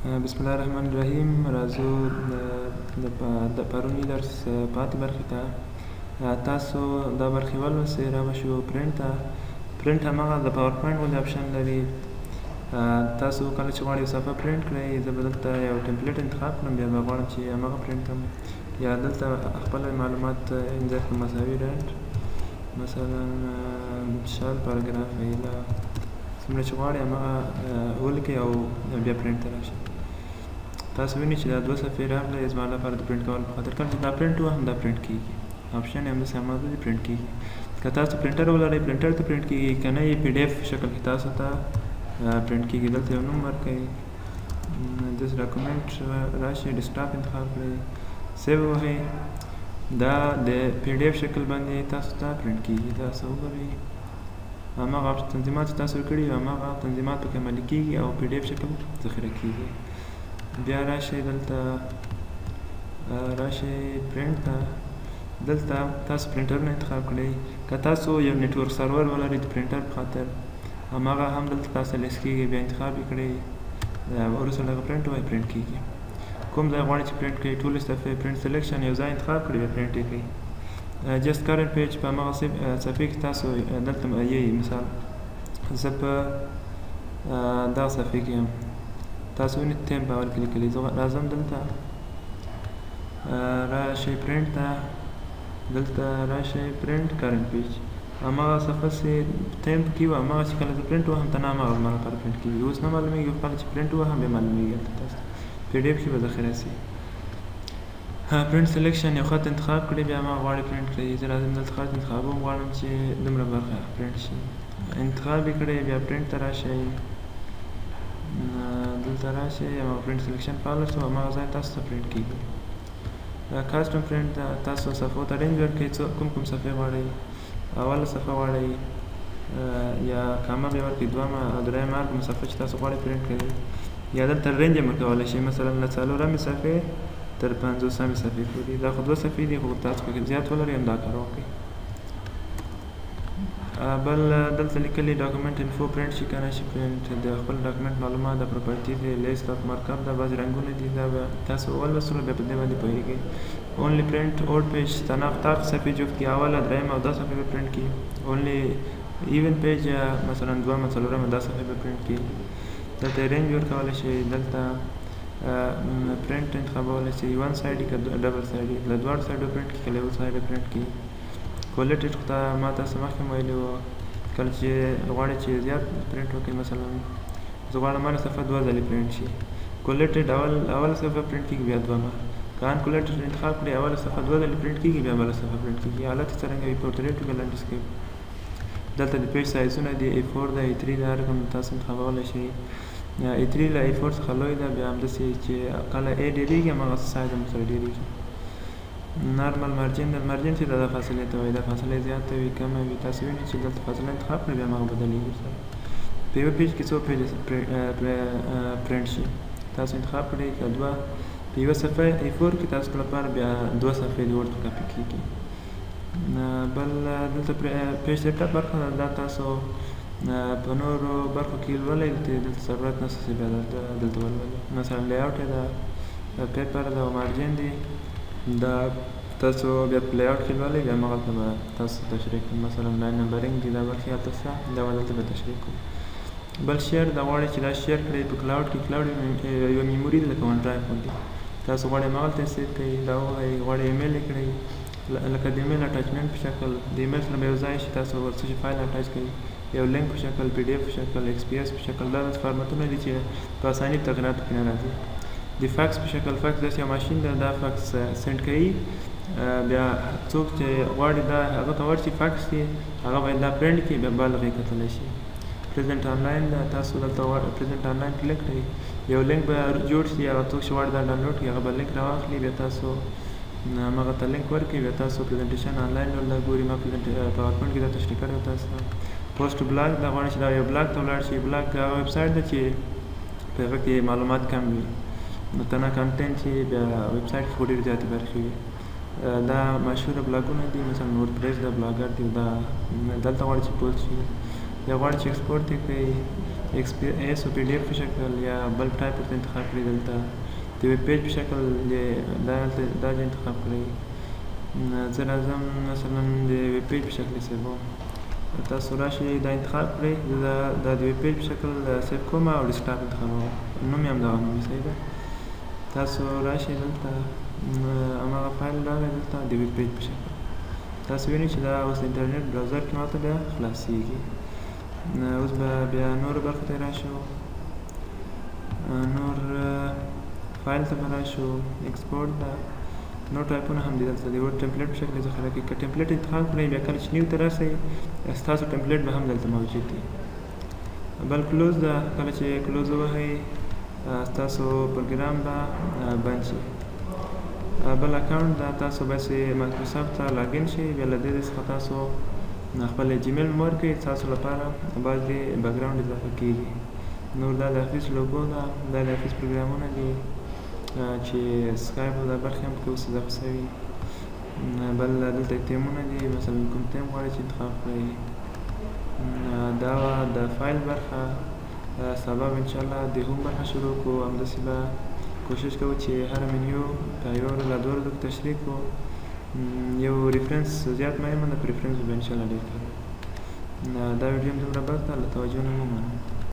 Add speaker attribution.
Speaker 1: بسم الله الرحمن الرحیم. راځو د پرونی درس پاتې برخې ته. تاسو دا برخې ولوسئ. راوشو پرنټ هماغه د پاور پوینټ غوندې آپشن لري. تاسو کله چې غواړئ صفحه پرنټ کړئ، زه به دلته یو ټمپلیټ انتخاب کړم، بیا به غواړم چې هماغه پرنټ کړم، یا دلته خپل معلومات انځر کړم. مساوي رنډ مثلا شال پاراګراف ایله څومره چې غواړئ هماغه ولیکئ او بیا پرنټ ته راشئ. تاسو وینئ چې دا 2 صفحې راغلې زما لپاره د پرنټ کولو په خاطر. کله چې دا پرنټ وهم دا پرنټ کېږي، آپشن یې همداسې هماغه دی، پرنټ کېږي. که تاسو پرنټر ولرئ پرنټر ته پرنټ کېږي، که نه یې پی ډي اف شکل کې تاسو ته پرنټ کېږي. دلته یو نوم ورکړئ، دس ډاکومنټ راشئ، ډیسکټاپ انتخاب کړئ، سیو ووهئ. دا د پی ډي اف شکل باندې تاسو ته پرنټ کېږي. تاسو وګورئ هماغه تنظیمات چې تاسو کړي هماغه تنظیمات پکې عملي کېږي او پی ډي اف شکل ذخیره کېږي. بیا راشئ دلته، راشئ پرنټ ته. دلته تاسو پرنټرونه انتخاب کړئ. که تاسو یو نیټورک سرور ولرئ د پرنټر په خاطر، هماغه هم دلته تاسو لیست کېږي. بیا انتخاب یې کړئ، وروسته دغه پرنټ ووایئ، پرنټ کېږي. کوم ځای غواړئ چې پرنټ کړئ، ټولې صفحې پرنټ سلیکشن یو ځای انتخاب کړئ، بیا پرنټ یې کړئ. جست کرنټ پیج په هماغه صفحې کې تاسو دلته یې مثال زه په دغه صفحې کې یم. تاسو وینئ ټیم په اول کې لیکلي. زه راځم دلته، راشئ پرنټ ته، دلته راشئ پرنټ کرنټ پیج. هماغه صفحه چې ټیم کې وه هماغه چې کله زه پرنټ وهم ته نه هماغه زما لپاره پرنټ کېږي. اوس نه معلومېږي، کله چې پرنټ وهم بیا معلومېږي. هلته تاسو پی ډي اف کې به ذخیره شي. پرنټ سلیکشن یو خط انتخاب کړئ، بیا هماغه غواړئ پرنټ کړئ. زه راځم دلته خط انتخابوم، غواړم چې دومره برخه پرنټ شي. انتخاب یې کړئ، بیا پرنټ ته راشئ، دلته راشئ، هماغه پرنټ سلیکشن فعال شو، هماغه ځای تاسو ته پرنټ کېږي. کاسټم پرنټ تاسو صفحو ته رینج ورکړئ، کوم صفحې غواړئ، اوله صفحه غواړئ یا کامه بیا ورکړئ، دویمه او درېیمه هر کومه صفحه چې تاسو غواړئ پرنټ کړئ. یا دلته رینج هم ورکولی شئ، مثلا له 4مې صفحې تر 50مې صفحې پورې. دا خو 2 صفحې دي، خو تاسو پکې زیات ولرئ همدا کار وکړئ. بل دلته لیکلي ډاکومنټ انفو پرنټ شي که نه شي پرنټ. د خپل ډاکومنټ معلومات، د پروپرټي دی، لیست اف مارکاپ ده، بعضې رنګونه دي. دا به تاسو ولوستلو بیا په دې باندې پوهېږئ. اونلی پرنټ اوډ پیج تناق طاق صفحې جفت کړي، اوله درېیمه او دا صفحې به پرنټ کړي. اونلی ایون پیج مثلا دویمه څلورمه دا صفحې به پرنټ کړي. دلته رینج ورکولی شئ، دلته پرنټ انتخابولی شئ، 1 سایډي که ډبل سایډي. له دواړو سایډو پرنټ کړي، که له یو سایډه پرنټ کړي. کولیټډ ته ما تاسو مخکې ویلي وو، کله چې غواړئ چې زیات پرنټ وکړئ، مثلا زه غواړم هره صفحه 2 ځلې پرنټ شي. کولیټډ اوله صفحه پرنټ کېږي، بیا دویمه. که ان کولیټډ انتخاب کړئ، اوله صفحه 2 ځلې پرنټ کېږي، بیا بله صفحه پرنټ کېږي. حالت یې څرنګه وي، پورټریټ وي که لنډسکیپ. دلته د پیج سایزونه دي، A4 ده، A3 ده، هر کوم تاسو انتخابولی شئ. A3 له A4 څخه لوی ده، بیا همداسې چې کله A ډېرېږي هماغه سایز هم سره ډېرېږي. نارمل مارجن ده، مارجن چې دا فاصلې ته وایي، دا فاصله زیاته وي کمه وي. تاسو وینئ چې دلته فاصله انتخاب کړئ، بیا هماغه بدلېږي سره. په یوه پیج کې څو پیج پرنټ شي تاسو انتخاب کړئ، که 2. په یوه صفحه A4 کې تاسو لپاره بیا 2 صفحې د ورډ کاپي کېږي. بل دلته پیج سیټ اپ برخه ده، دا تاسو په نورو برخو کې لولئ، دلته ضرورت نشته چې بیا دلته ولولئ. مثلا لیاوټ یې ده، پیپر ده او مارجن دی، دا تاسو بیا په لیاوټ کې لولئ، بیا هماغلته به تاسو تشریح کړئ. مثلا لاین نمبرینګ دي، دا برخې هلته شته، دا به دلته به تشریح کړو. بل شیر دا غواړئ چې دا شیر کړئ په کلاوډ کې. کلاوډ یوه میموري ده لکه ون ډرایو غوندې، تاسو غواړئ هماغلته یې سیو کړئ. دا ووایئ غواړئ ایمیل یې کړئ، لکه د ایمیل اټاچمنټ په شکل، د ایمیل سره به یو ځای شي، تاسو ورڅه شي فایل اټاچ کړئ، یو لینک په شکل، پی ډي اف په شکل، ایکس پي ایس په شکل. دا داسې فارمټونه دي چې په اسانۍ تغییراتو کې نه راځي. د فاکس په شکل، فاکس داسې یو ماشین ده، دا فاکس سینډ کوي، بیا څوک چې غواړي دا هغه ته ورشي فاکس کې، هغه باید دا پرنټ کړي، بیا بل هغې کتلی شي. پریزنټ آنلاین ده، تاسو دلته پریزنټ آنلاین کلیک کړئ، یو لینک به جوړ شي، هغه څوک چې غواړي دا ډاونلوډ کړي هغه به لینک راواخلي، بیا تاسو هماغه ته لینک ورکړئ، بیا تاسو پریزنټیشن آنلاین ډول دا ګوري. ما پاور پوینټ کې دا تشریح کړی وو تاسو. پوسټ بلاګ دا غواړي چې دا یو بلاګ ته ولاړ شي. بلاګ هغه ویب سایټ ده چې په هغه کې معلومات کم وي، متنوع کنټینټ چې بیا ویب سایټ کې خو ډېرې زیاتې برخې وي. دا مشهوره بلاګونه دي، مثلا وردپریس ده، بلاګر دی. دا دلته غواړي چې پوسټ شي، یا غواړي چې ایکسپورټ یې کړئ، XPS او PDF په شکل یا بل ټایپ ورته انتخاب کړئ. دلته د ویب پیج په شکل دا انتخاب کړئ. زه راځم مثلا د ویب پیج په شکل سیووم. تاسو راشئ دا انتخاب کړئ. زه دا د ویب پیج په شکل سیو کوم او ډیسکټاپ انتخابوم. نوم یې همدغه نوم صحیح ده. تاسو راشئ دلته هماغه فایل راغی دلته د ویب پیج په شکل. تاسو وینئ چې دا اوس د انټرنیټ براوزر کې ماته بیا خلاصیږي. اوس به بیا نورو برخو ته راشو. نور فایل ته به راشو. ایکسپورټ ده. نور ټایپونه هم دي دلته د ورډ ټمپلیټ په شکل ذخیره کړئ. که ټمپلیټ انتخاب کړئ بیا کله چې نیو ته راسئ ستاسو ټمپلیټ به هم دلته موجود دي. بل کلوز ده. کله چې کلوز ووهئ ستاسو پروګرام به بند شي. بل اکاونټ ده. تاسو باید مایکروسافټ ته لاګین شئ. بیا له دې څخه تاسو خپل جیمیل مو ورکړئ. تاسو لپاره بعضې بیکګراونډ اضافه کېږي. نور دا د افیس لوګو ده. دا د افیس پروګرامونه دي چې سکایپ او دا برخې هم پکې اوس اضافه شوي. بل دلته تیمونه دي. مثلا کوم تیم غواړئ چې انتخاب کړئ. دا وه د فایل برخه. سبا به انشاءالله د هوم برخه شروع کړو. همداسې به کوشش کوو چې هره منیو په یو له دوه ورځو کې تشریح کړو. یو ریفرنس زیات مهمه ده. پریفرنس به انشاءالله ډېر کوو. دا ویډیو هم دومره بس ده. له توجه نه مو مننه.